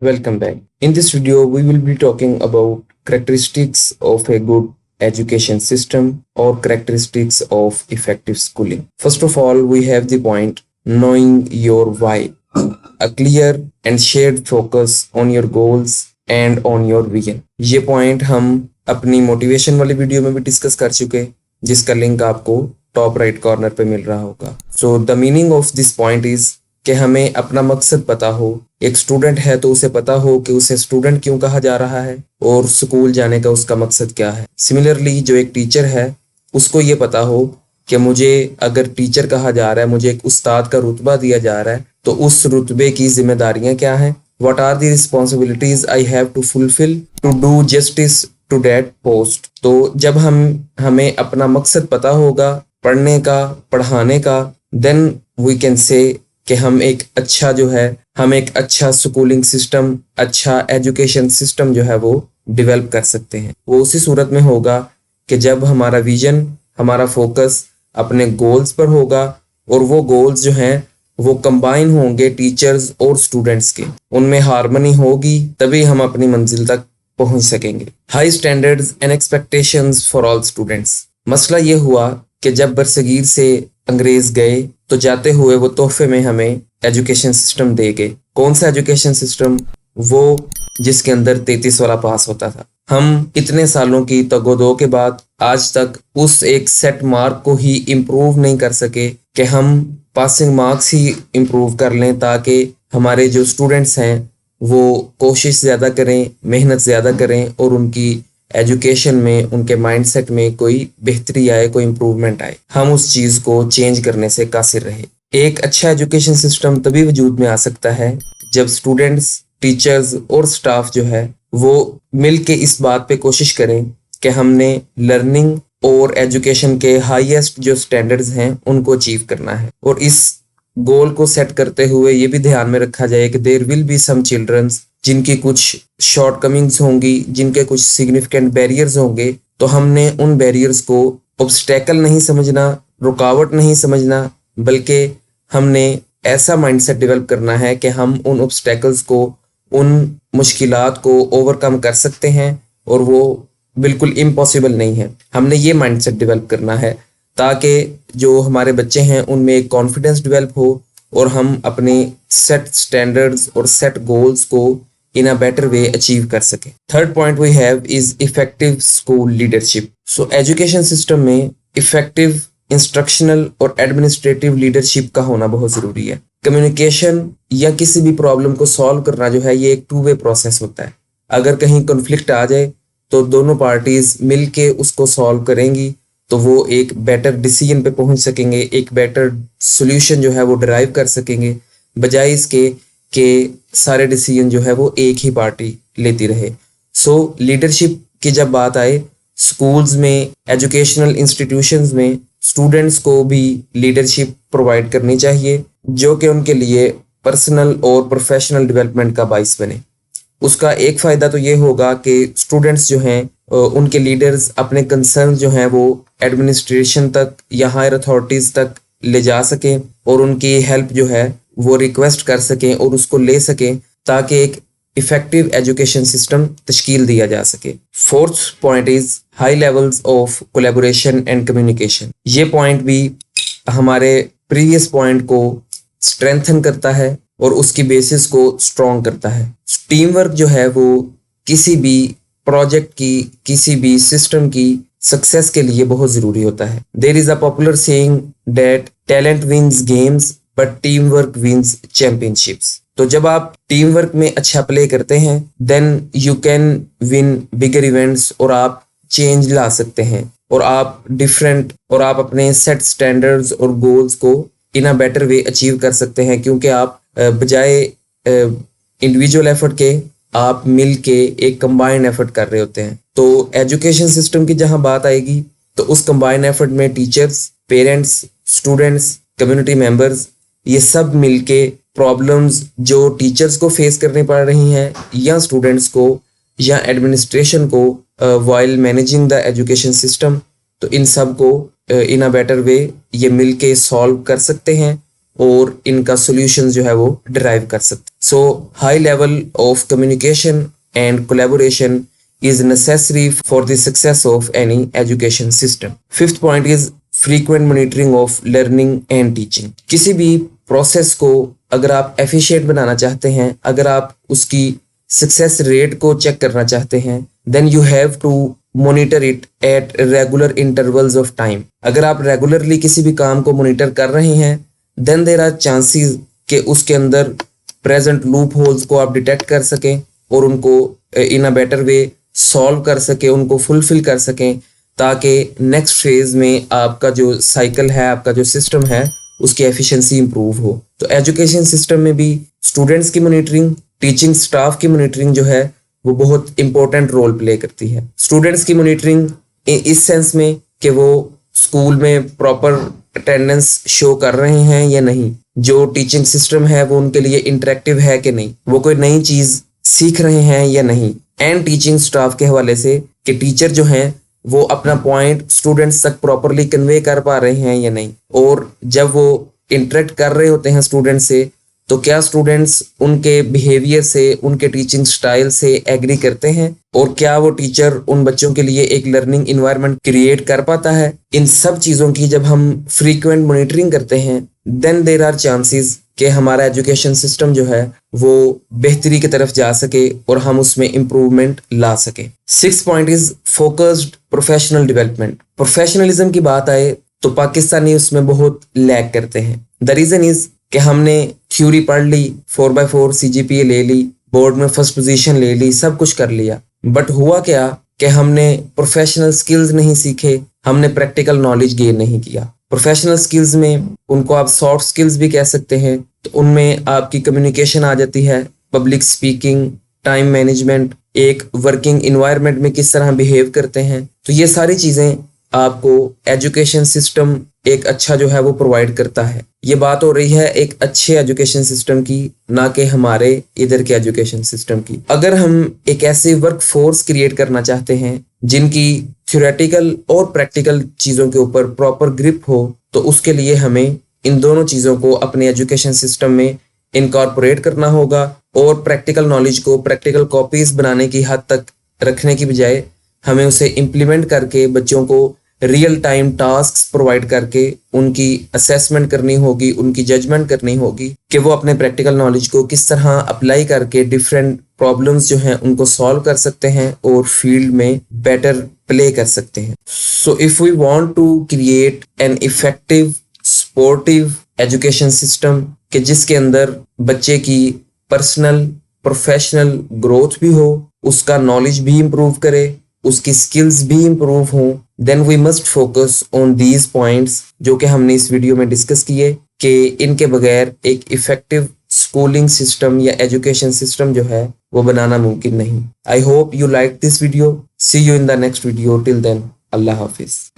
Welcome back. In this video, we will be talking about characteristics of a good education system or characteristics of effective schooling. First of all, we have the point knowing your why, a clear and shared focus on your goals and on your vision. ये point हम अपनी motivation वाली video में भी discuss कर चुके, जिसका link आपको टॉप राइट कॉर्नर पे मिल रहा होगा. So the meaning of this point is कि हमें अपना मकसद पता हो. एक स्टूडेंट है तो उसे पता हो कि उसे स्टूडेंट क्यों कहा जा रहा है और स्कूल जाने का उसका मकसद क्या है. सिमिलरली जो एक टीचर है उसको ये पता हो कि मुझे अगर टीचर कहा जा रहा है, मुझे एक उस्ताद का रुतबा दिया जा रहा है, तो उस रुतबे की जिम्मेदारियां क्या हैं, what are the responsibilities I have to fulfil to do justice to that post. तो जब हमें अपना मकसद पता होगा पढ़ने का, पढ़ाने का, देन वी कैन से कि हम एक अच्छा स्कूलिंग सिस्टम, अच्छा एजुकेशन सिस्टम जो है वो डेवलप कर सकते हैं. वो उसी सूरत में होगा कि जब हमारा विजन, हमारा फोकस अपने गोल्स पर होगा और वो गोल्स जो हैं वो कंबाइन होंगे टीचर्स और स्टूडेंट्स के, उनमें हार्मनी होगी, तभी हम अपनी मंजिल तक पहुंच सकेंगे. High standards and expectations for all students. मसला ये हुआ कि जब बरसगीर से अंग्रेज गए तो जाते हुए वो तोहफे में हमें एजुकेशन सिस्टम दे गए. कौन सा एजुकेशन सिस्टम? वो जिसके अंदर 33 वाला पास होता था. हम इतने सालों की तगोदो के बाद आज तक उस एक सेट मार्क को ही इम्प्रूव नहीं कर सके कि हम पासिंग मार्क्स ही इम्प्रूव कर लें, ताकि हमारे जो स्टूडेंट्स हैं वो कोशिश ज़्यादा करें, मेहनत ज़्यादा करें और उनकी एजुकेशन में, उनके माइंडसेट में कोई बेहतरी आए, कोई इम्प्रूवमेंट आए. हम उस चीज़ को चेंज करने से कासिर रहे. एक अच्छा एजुकेशन सिस्टम तभी वजूद में आ सकता है जब स्टूडेंट्स, टीचर्स और स्टाफ जो है वो मिल के इस बात पे कोशिश करें कि हमने लर्निंग और एजुकेशन के हाईएस्ट जो स्टैंडर्ड्स हैं उनको अचीव करना है. और इस गोल को सेट करते हुए ये भी ध्यान में रखा जाए कि there will be some childrens जिनकी कुछ शॉर्ट कमिंग्स होंगी, जिनके कुछ सिग्निफिकेंट बैरियर्स होंगे, तो हमने उन बैरियर्स को ऑब्स्टेकल नहीं समझना, रुकावट नहीं समझना, बल्कि हमने ऐसा माइंडसेट डेवलप करना है कि हम उन ऑब्स्टेकल्स को, उन मुश्किलात को ओवरकम कर सकते हैं और वो बिल्कुल इम्पॉसिबल नहीं है. हमने ये माइंडसेट डेवलप करना है ताकि जो हमारे बच्चे हैं उनमें एक कॉन्फिडेंस डेवलप हो और हम अपने सेट स्टैंडर्ड्स और सेट गोल्स को in a better way achieve कर सकें. Third point we have is effective school leadership. So education system में इफेक्टिव इंस्ट्रक्शनल और एडमिनिस्ट्रेटिव लीडरशिप का होना बहुत ज़रूरी है. कम्युनिकेशन या किसी भी प्रॉब्लम को सॉल्व करना जो है ये एक टू वे प्रोसेस होता है. अगर कहीं कॉन्फ्लिक्ट आ जाए तो दोनों पार्टीज मिल के उसको सॉल्व करेंगी तो वो एक बेटर डिसीजन पे पहुंच सकेंगे, एक बेटर सोल्यूशन जो है वो डिराइव कर सकेंगे, बजाय इसके कि सारे डिसीजन जो है वो एक ही पार्टी लेती रहे. सो लीडरशिप की जब बात आए, स्कूल्स में, एजुकेशनल इंस्टीट्यूशंस में स्टूडेंट्स को भी लीडरशिप प्रोवाइड करनी चाहिए जो कि उनके लिए पर्सनल और प्रोफेशनल डेवलपमेंट का बाइस बने. उसका एक फ़ायदा तो ये होगा कि स्टूडेंट्स जो हैं उनके लीडर्स अपने कंसर्न जो हैं वो एडमिनिस्ट्रेशन तक या हायर अथॉरिटीज़ तक ले जा सकें और उनकी हेल्प जो है वो रिक्वेस्ट कर सकें और उसको ले सकें ताकि एक इफेक्टिव एजुकेशन सिस्टम तश्कील दिया जा सके. Fourth point is high levels of collaboration and communication. ये पॉइंट भी हमारे प्रीवियस पॉइंट को स्ट्रेंथन करता है और उसकी बेसिस को स्ट्रॉन्ग करता है. टीम वर्क जो है वो किसी भी प्रोजेक्ट की, किसी भी सिस्टम की सक्सेस के लिए बहुत ज़रूरी होता है. There is a popular saying that talent wins games but team work wins championships. तो जब आप टीम वर्क में अच्छा प्ले करते हैं then you can win bigger events और आप चेंज ला सकते हैं और आप अपने सेट स्टैंडर्ड्स और गोल्स को in a better way achieve कर सकते हैं, क्योंकि आप बजाय इंडिविजुअल एफर्ट के आप मिल के एक कंबाइंड एफर्ट कर रहे होते हैं. तो एजुकेशन सिस्टम की जहां बात आएगी तो उस कंबाइंड एफर्ट में teachers, parents, students, community members, ये सब मिलके प्रॉब्लम्स जो टीचर्स को फेस करनी पड़ रही हैं या स्टूडेंट्स को या एडमिनिस्ट्रेशन को while managing the education system, तो इन सब को इन अ बेटर वे ये मिल के सॉल्व कर सकते हैं اور ان کا سولوشن جو ہے وہ ڈرائیو کر سکتے. So high level of communication and collaboration is necessary for the success of any education system. Fifth point is frequent monitoring of learning and teaching. کسی بھی پروسیس کو اگر آپ ایفیشینٹ بنانا چاہتے ہیں, اگر آپ اس کی سکسیس ریٹ کو چیک کرنا چاہتے ہیں, then you have to monitor it at regular intervals of time. اگر آپ ریگولرلی کسی بھی کام کو مانیٹر کر رہے ہیں, then there are chances کہ اس کے اندر present loop holes کو آپ ڈیٹیکٹ کر سکیں اور ان کو in a better way solve کر سکیں, ان کو فلفل کر سکیں, تاکہ نیکسٹ فیز میں آپ کا جو سائیکل ہے, آپ کا جو سسٹم ہے, اس کی ایفیشنسی امپروو ہو. تو ایجوکیشن سسٹم میں بھی اسٹوڈنٹس کی مانیٹرنگ, ٹیچنگ سٹاف کی مانیٹرنگ جو ہے وہ بہت امپورٹنٹ رول پلے کرتی ہے. اسٹوڈنٹس کی مانیٹرنگ اس سینس میں کہ وہ اسکول میں پراپر اٹینڈنس شو کر رہے ہیں یا نہیں, جو ٹیچنگ سسٹم ہے وہ ان کے لیے انٹریکٹیو ہے کہ نہیں, وہ کوئی نئی چیز سیکھ رہے ہیں یا نہیں, اینڈ ٹیچنگ سٹاف کے حوالے سے کہ ٹیچر جو ہیں وہ اپنا پوائنٹ اسٹوڈنٹس تک پراپرلی کنوے کر پا رہے ہیں یا نہیں, اور جب وہ انٹریکٹ کر رہے ہوتے ہیں اسٹوڈنٹ سے تو کیا اسٹوڈنٹس ان کے بیہیویئر سے, ان کے ٹیچنگ سٹائل سے ایگری کرتے ہیں, اور کیا وہ ٹیچر ان بچوں کے لیے ایک لرننگ انوائرمنٹ کریٹ کر پاتا ہے. ان سب چیزوں کی جب ہم فریکوینٹ مانیٹرنگ کرتے ہیں, دین دیر آر چانسز کہ ہمارا ایجوکیشن سسٹم جو ہے وہ بہتری کی طرف جا سکے اور ہم اس میں امپروومنٹ لا سکیں. 6 point is focused professional development. Professionalism کی بات آئے تو پاکستانی اس میں بہت لیگ کرتے ہیں. دا ریزن از کہ ہم نے تھیوری پڑھ لی, 4/4 CGPA لے لی, بورڈ میں فرسٹ پوزیشن لے لی, سب کچھ کر لیا, بٹ ہوا کیا کہ ہم نے پروفیشنل سکلز نہیں سیکھے, ہم نے پریکٹیکل نالج گین نہیں کیا. پروفیشنل سکلز میں ان کو آپ سافٹ سکلز بھی کہہ سکتے ہیں, تو ان میں آپ کی کمیونیکیشن آ جاتی ہے, پبلک اسپیکنگ, ٹائم مینجمنٹ, ایک ورکنگ انوائرمنٹ میں کس طرح بیہیو کرتے ہیں. تو یہ ساری چیزیں آپ کو ایجوکیشن سسٹم ایک اچھا جو ہے وہ پرووائڈ کرتا ہے. یہ بات ہو رہی ہے ایک اچھے ایجوکیشن سسٹم کی, نہ کہ ہمارے ادھر کے ایجوکیشن سسٹم کی. اگر ہم ایک ایسی ورک فورس کریٹ کرنا چاہتے ہیں جن کی تھیوریٹیکل اور پریکٹیکل چیزوں کے اوپر پراپر گرپ ہو, تو اس کے لیے ہمیں ان دونوں چیزوں کو اپنے ایجوکیشن سسٹم میں انکارپوریٹ کرنا ہوگا, اور پریکٹیکل نالج کو پریکٹیکل کاپیز بنانے کی حد تک رکھنے کی بجائے ہمیں اسے امپلیمنٹ کر کے بچوں کو ریئل ٹائم ٹاسکس پرووائڈ کر کے ان کی اسیسمنٹ کرنی ہوگی, ان کی ججمنٹ کرنی ہوگی کہ وہ اپنے پریکٹیکل نالج کو کس طرح اپلائی کر کے ڈفرینٹ پرابلمس جو ہیں ان کو سالو کر سکتے ہیں اور فیلڈ میں بیٹر پلے کر سکتے ہیں. So if we want to create an effective supportive education system کہ جس کے اندر بچے کی پرسنل پروفیشنل گروتھ بھی ہو, اس کا نالج بھی امپروو کرے, اس کی سکلز بھی امپروو ہوں, then we must focus on these points جو کہ ہم نے اس ویڈیو میں ڈسکس کیے, کہ ان کے بغیر ایک افیکٹو اسکولنگ سسٹم یا ایجوکیشن سسٹم جو ہے وہ بنانا ممکن نہیں. I hope you like this video. See you in the next video. Till then, اللہ حافظ.